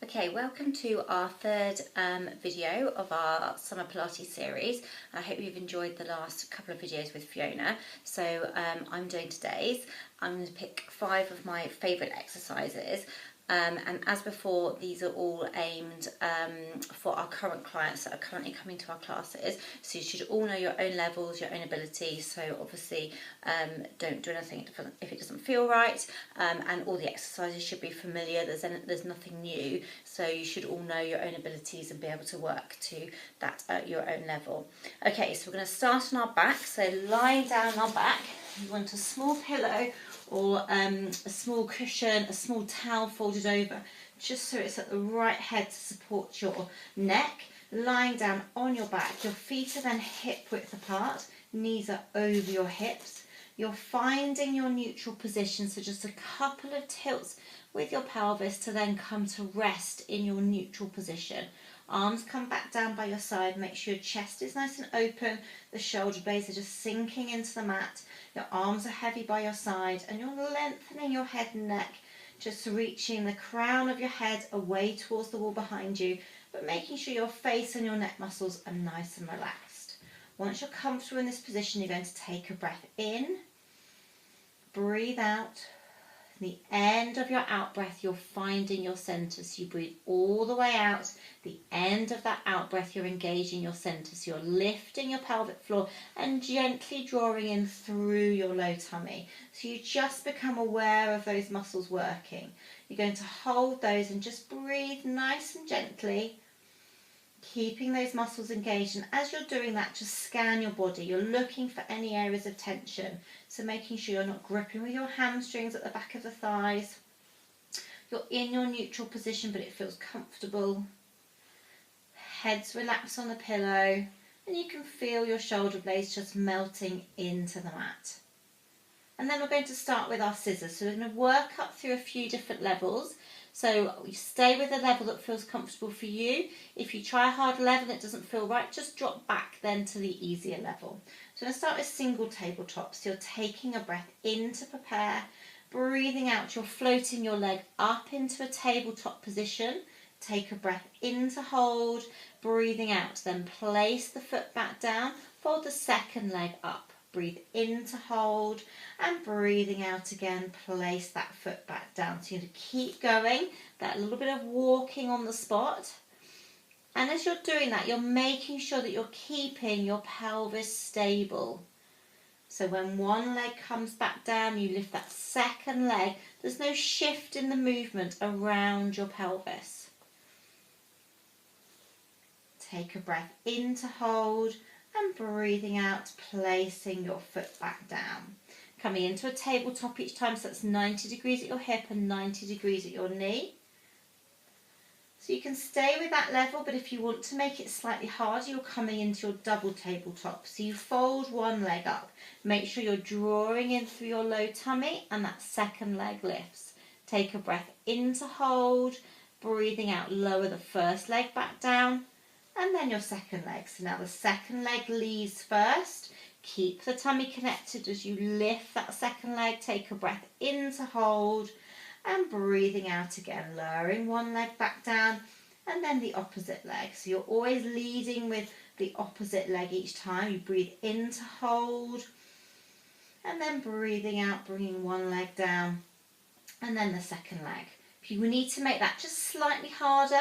Okay, welcome to our third video of our Summer Pilates series. I hope you've enjoyed the last couple of videos with Fiona. So I'm doing today's. I'm going to pick 5 of my favourite exercises. And as before, these are all aimed for our current clients that are currently coming to our classes. So you should all know your own levels, your own abilities. So obviously don't do anything if it doesn't feel right. And all the exercises should be familiar. There's nothing new. So you should all know your own abilities and be able to work to that at your own level. Okay, so we're going to start on our back. So lying down on our back, you want a small pillow or a small cushion, a small towel folded over, just so it's at the right head to support your neck. Lying down on your back, your feet are then hip width apart, knees are over your hips. You're finding your neutral position, so just a couple of tilts with your pelvis to then come to rest in your neutral position. Arms come back down by your side, make sure your chest is nice and open, the shoulder blades are just sinking into the mat, your arms are heavy by your side, and you're lengthening your head and neck, just reaching the crown of your head away towards the wall behind you, but making sure your face and your neck muscles are nice and relaxed. Once you're comfortable in this position, you're going to take a breath in, breathe out. The end of your out breath, you're finding your centre. So you breathe all the way out. The end of that out breath, you're engaging your centre. So you're lifting your pelvic floor and gently drawing in through your low tummy. So you just become aware of those muscles working. You're going to hold those and just breathe nice and gently, keeping those muscles engaged. And as you're doing that, just scan your body. You're looking for any areas of tension. So making sure you're not gripping with your hamstrings at the back of the thighs. You're in your neutral position, but it feels comfortable. Head's relaxed on the pillow. And you can feel your shoulder blades just melting into the mat. And then we're going to start with our scissors. So we're going to work up through a few different levels. So you stay with a level that feels comfortable for you. If you try a hard level that doesn't feel right, just drop back then to the easier level. So I'm going to start with single tabletop. So you're taking a breath in to prepare, breathing out, you're floating your leg up into a tabletop position. Take a breath in to hold, breathing out, then place the foot back down, fold the second leg up. Breathe in to hold and breathing out again, place that foot back down. So you're going to keep going, that little bit of walking on the spot. And as you're doing that, you're making sure that you're keeping your pelvis stable. So when one leg comes back down, you lift that second leg. There's no shift in the movement around your pelvis. Take a breath in to hold. And breathing out, placing your foot back down. Coming into a tabletop each time, so that's 90 degrees at your hip and 90 degrees at your knee. So you can stay with that level, but if you want to make it slightly harder, you're coming into your double tabletop. So you fold one leg up. Make sure you're drawing in through your low tummy and that second leg lifts. Take a breath in to hold, breathing out, lower the first leg back down. And then your second leg. So now the second leg leads first. Keep the tummy connected as you lift that second leg. Take a breath in to hold and breathing out again. Lowering one leg back down and then the opposite leg. So you're always leading with the opposite leg each time. You breathe in to hold and then breathing out, bringing one leg down and then the second leg. If you need to make that just slightly harder,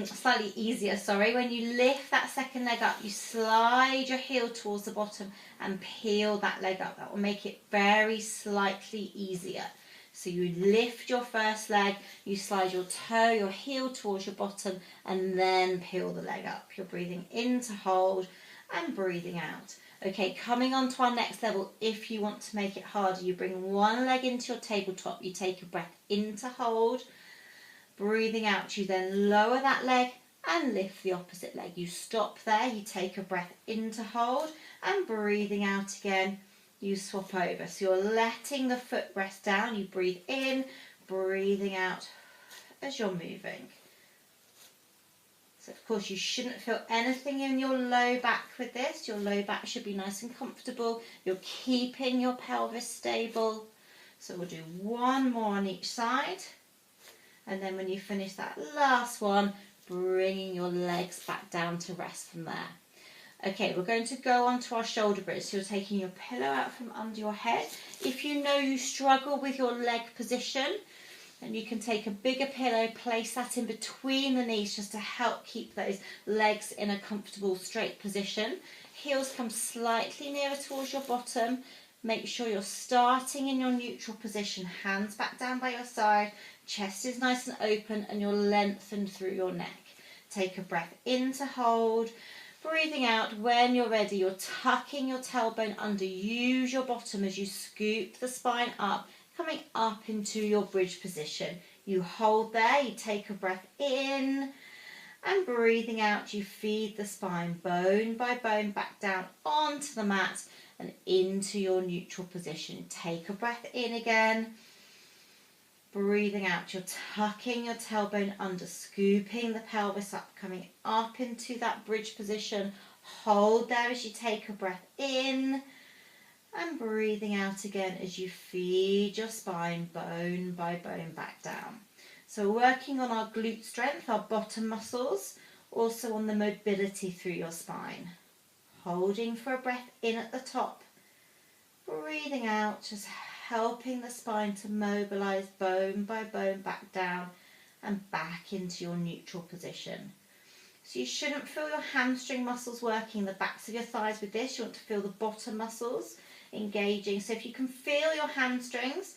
slightly easier, when you lift that second leg up, you slide your heel towards the bottom and peel that leg up. That will make it very slightly easier. So you lift your first leg, you slide your toe, your heel towards your bottom, and then peel the leg up. You're breathing in to hold and breathing out. Okay, coming on to our next level, if you want to make it harder, you bring one leg into your tabletop, you take a breath in to hold, breathing out, you then lower that leg and lift the opposite leg. You stop there, you take a breath in to hold and breathing out again, you swap over. So you're letting the foot rest down, you breathe in, breathing out as you're moving. So of course you shouldn't feel anything in your low back with this. Your low back should be nice and comfortable. You're keeping your pelvis stable. So we'll do one more on each side. And then when you finish that last one, bringing your legs back down to rest from there. Okay, we're going to go on to our shoulder bridge. So you're taking your pillow out from under your head. If you know you struggle with your leg position, then you can take a bigger pillow, place that in between the knees just to help keep those legs in a comfortable straight position. Heels come slightly nearer towards your bottom. Make sure you're starting in your neutral position, hands back down by your side, chest is nice and open and you're lengthened through your neck. Take a breath in to hold, breathing out. When you're ready, you're tucking your tailbone under. Use your bottom as you scoop the spine up, coming up into your bridge position. You hold there, you take a breath in, and breathing out, you feed the spine bone by bone back down onto the mat and into your neutral position. Take a breath in again. Breathing out, you're tucking your tailbone under, scooping the pelvis up, coming up into that bridge position. Hold there as you take a breath in and breathing out again as you feed your spine bone by bone back down. So working on our glute strength, our bottom muscles, also on the mobility through your spine. Holding for a breath in at the top, breathing out, just helping the spine to mobilise bone by bone back down and back into your neutral position. So you shouldn't feel your hamstring muscles working, the backs of your thighs with this. You want to feel the bottom muscles engaging. So if you can feel your hamstrings,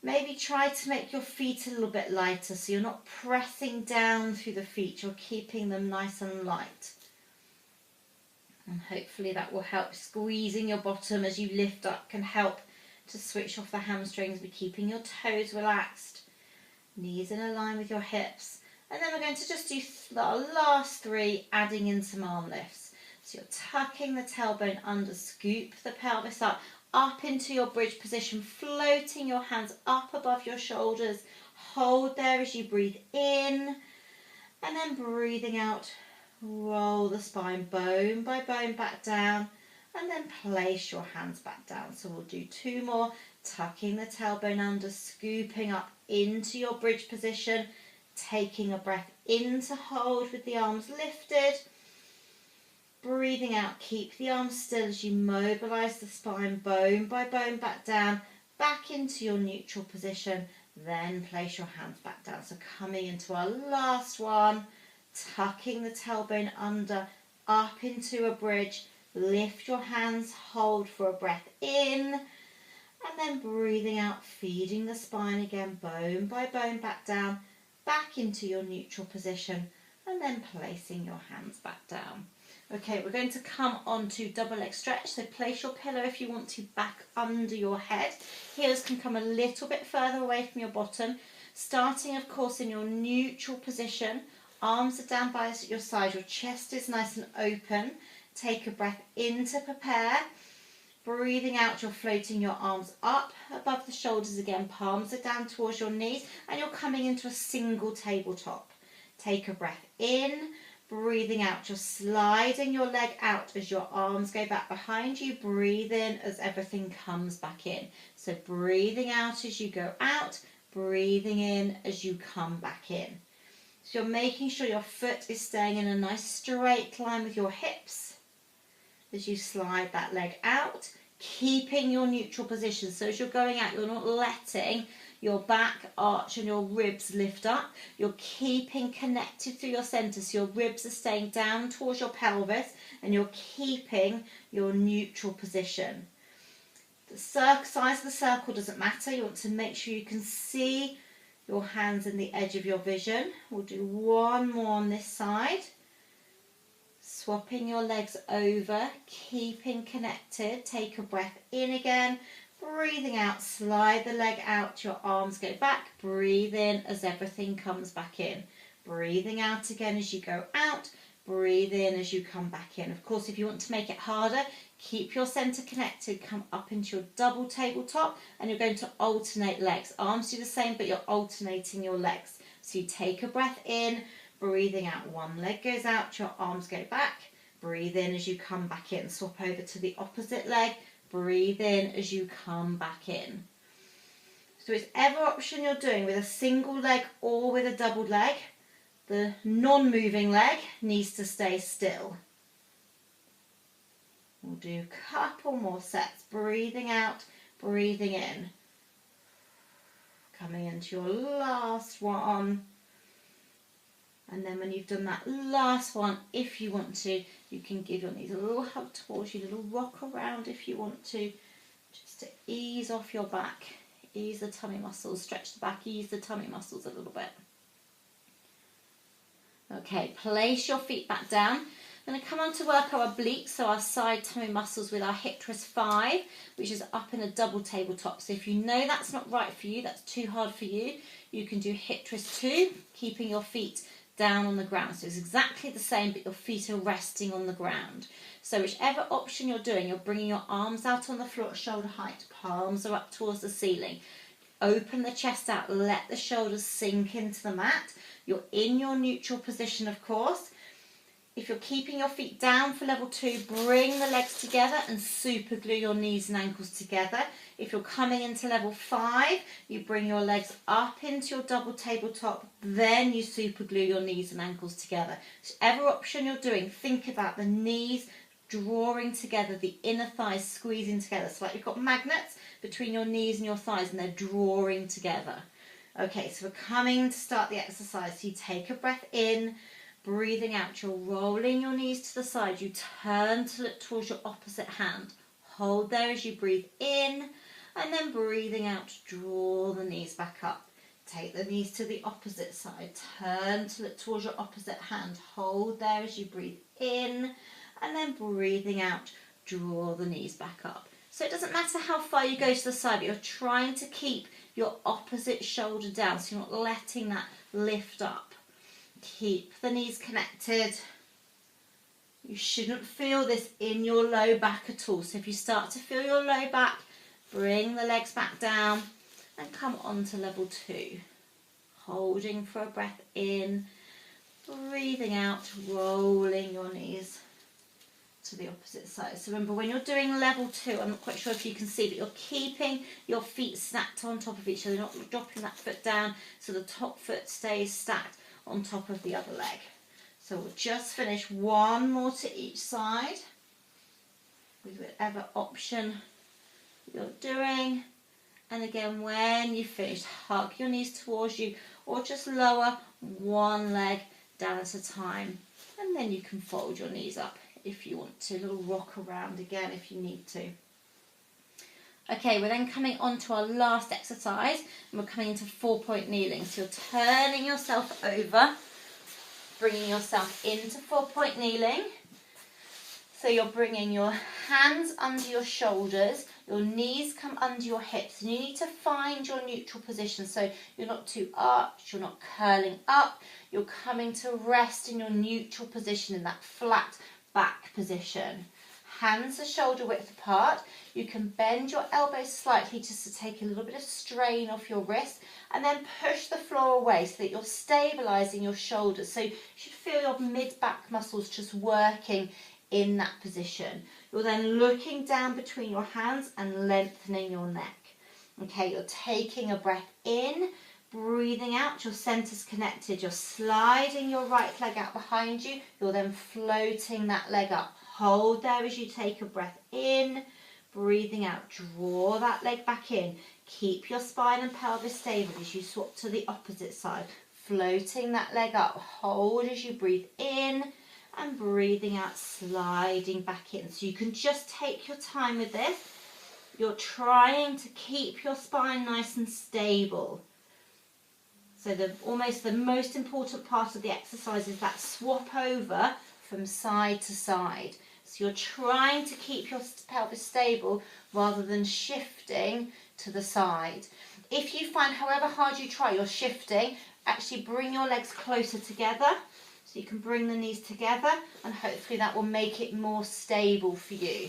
maybe try to make your feet a little bit lighter so you're not pressing down through the feet, you're keeping them nice and light. And hopefully that will help. Squeezing your bottom as you lift up can help to switch off the hamstrings by keeping your toes relaxed, knees in a line with your hips. And then we're going to just do our last three, adding in some arm lifts. So you're tucking the tailbone under, scoop the pelvis up into your bridge position, floating your hands up above your shoulders. Hold there as you breathe in, and then breathing out, roll the spine bone by bone back down, and then place your hands back down. So we'll do two more, tucking the tailbone under, scooping up into your bridge position, taking a breath in to hold with the arms lifted. Breathing out, keep the arms still as you mobilise the spine bone by bone back down, back into your neutral position, then place your hands back down. So coming into our last one, tucking the tailbone under, up into a bridge, lift your hands, hold for a breath in, and then breathing out, feeding the spine again, bone by bone back down, back into your neutral position, and then placing your hands back down. Okay, we're going to come on to double leg stretch. So place your pillow if you want to back under your head. Heels can come a little bit further away from your bottom. Starting, of course, in your neutral position. Arms are down by your side. Your chest is nice and open. Take a breath in to prepare. Breathing out, you're floating your arms up above the shoulders again. Palms are down towards your knees. And you're coming into a single tabletop. Take a breath in. Breathing out, you're sliding your leg out as your arms go back behind you. Breathe in as everything comes back in. So breathing out as you go out, breathing in as you come back in. So you're making sure your foot is staying in a nice straight line with your hips as you slide that leg out, keeping your neutral position. So as you're going out, you're not letting your back arch and your ribs lift up. You're keeping connected through your centre, so your ribs are staying down towards your pelvis and you're keeping your neutral position. The size of the circle doesn't matter. You want to make sure you can see your hands in the edge of your vision. We'll do one more on this side. Swapping your legs over, keeping connected. Take a breath in again. Breathing out, slide the leg out, your arms go back. Breathe in as everything comes back in. Breathing out again as you go out. Breathe in as you come back in. Of course, if you want to make it harder, keep your centre connected. Come up into your double tabletop and you're going to alternate legs. Arms do the same, but you're alternating your legs. So you take a breath in, breathing out. One leg goes out, your arms go back. Breathe in as you come back in. Swap over to the opposite leg. Breathe in as you come back in. So whichever option you're doing with a single leg or with a double leg, the non-moving leg needs to stay still. We'll do a couple more sets, breathing out, breathing in. Coming into your last one. And then when you've done that last one, if you want to, you can give your knees a little hug towards you, a little rock around if you want to, just to ease off your back, ease the tummy muscles, stretch the back, ease the tummy muscles a little bit. Okay, place your feet back down. We're going to come on to work our obliques, so our side tummy muscles with our hip twist 5, which is up in a double tabletop. So if you know that's not right for you, that's too hard for you, you can do hip twist 2, keeping your feet down on the ground. So it's exactly the same, but your feet are resting on the ground. So whichever option you're doing, you're bringing your arms out on the floor at shoulder height, palms are up towards the ceiling. Open the chest out, let the shoulders sink into the mat. You're in your neutral position, of course. If you're keeping your feet down for level 2, bring the legs together and super glue your knees and ankles together. If you're coming into level 5, you bring your legs up into your double tabletop, then you super glue your knees and ankles together. Whichever option you're doing, think about the knees drawing together, the inner thighs squeezing together. So like you've got magnets between your knees and your thighs and they're drawing together. Okay, so we're coming to start the exercise. So you take a breath in, breathing out, you're rolling your knees to the side, you turn to look towards your opposite hand. Hold there as you breathe in, and then breathing out, draw the knees back up. Take the knees to the opposite side, turn to look towards your opposite hand. Hold there as you breathe in, and then breathing out, draw the knees back up. So it doesn't matter how far you go to the side, but you're trying to keep your opposite shoulder down, so you're not letting that lift up. Keep the knees connected. You shouldn't feel this in your low back at all. So if you start to feel your low back, bring the legs back down and come on to level 2. Holding for a breath in, breathing out, rolling your knees to the opposite side. So remember, when you're doing level 2, I'm not quite sure if you can see, but you're keeping your feet stacked on top of each other. You're not dropping that foot down, so the top foot stays stacked on top of the other leg. So we'll just finish one more to each side with whatever option you're doing. And again, when you've finished, hug your knees towards you or just lower one leg down at a time. And then you can fold your knees up if you want to, a little rock around again if you need to. Okay, we're then coming on to our last exercise, and we're coming into 4-point kneeling. So you're turning yourself over, bringing yourself into 4-point kneeling. So you're bringing your hands under your shoulders, your knees come under your hips, and you need to find your neutral position. So you're not too arched, you're not curling up, you're coming to rest in your neutral position, in that flat back position. Hands are shoulder width apart. You can bend your elbows slightly just to take a little bit of strain off your wrist, and then push the floor away so that you're stabilising your shoulders. So you should feel your mid-back muscles just working in that position. You're then looking down between your hands and lengthening your neck. Okay, you're taking a breath in, breathing out, your centre's connected. You're sliding your right leg out behind you. You're then floating that leg up. Hold there as you take a breath in, breathing out, draw that leg back in. Keep your spine and pelvis stable as you swap to the opposite side, floating that leg up. Hold as you breathe in and breathing out, sliding back in. So you can just take your time with this. You're trying to keep your spine nice and stable. So almost the most important part of the exercise is that swap over from side to side. So you're trying to keep your pelvis stable rather than shifting to the side. If you find, however hard you try, you're shifting, actually bring your legs closer together. So you can bring the knees together, and hopefully that will make it more stable for you.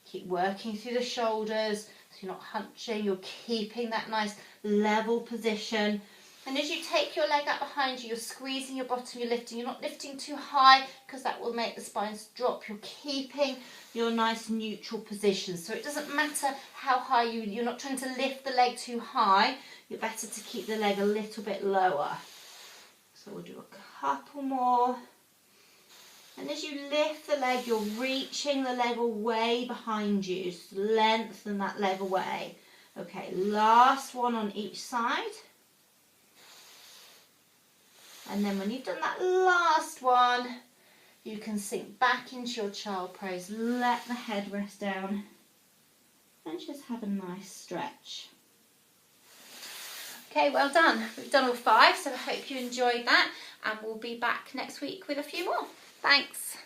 Keep working through the shoulders so you're not hunching, you're keeping that nice level position. And as you take your leg up behind you, you're squeezing your bottom, you're lifting. You're not lifting too high because that will make the spine drop. You're keeping your nice neutral position. So it doesn't matter how high you're not trying to lift the leg too high. You're better to keep the leg a little bit lower. So we'll do a couple more. And as you lift the leg, you're reaching the leg away behind you. Just lengthen that leg away. Okay, last one on each side. And then when you've done that last one, you can sink back into your child pose. Let the head rest down and just have a nice stretch. Okay, well done. We've done all 5, so I hope you enjoyed that, and we'll be back next week with a few more. Thanks.